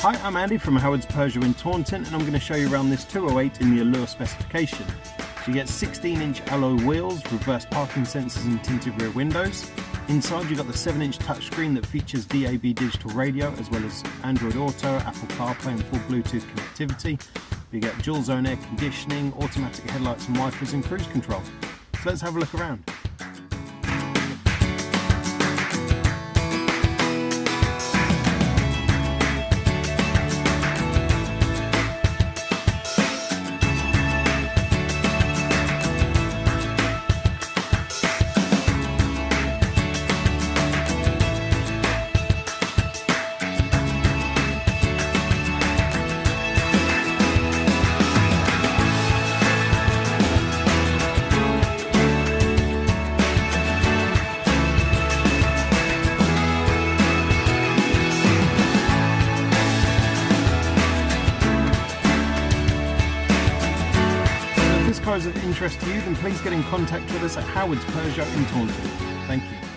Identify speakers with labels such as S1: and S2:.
S1: Hi, I'm Andy from Howard's Peugeot in Taunton, and I'm going to show you around this 208 in the Allure specification. So you get 16-inch alloy wheels, reverse parking sensors and tinted rear windows. Inside you've got the 7-inch touchscreen that features DAB digital radio as well as Android Auto, Apple CarPlay and full Bluetooth connectivity. You get dual zone air conditioning, automatic headlights and wipers and cruise control. So let's have a look around. If this car is of interest to you, then please get in contact with us at Howard's Peugeot in Taunton. Thank you.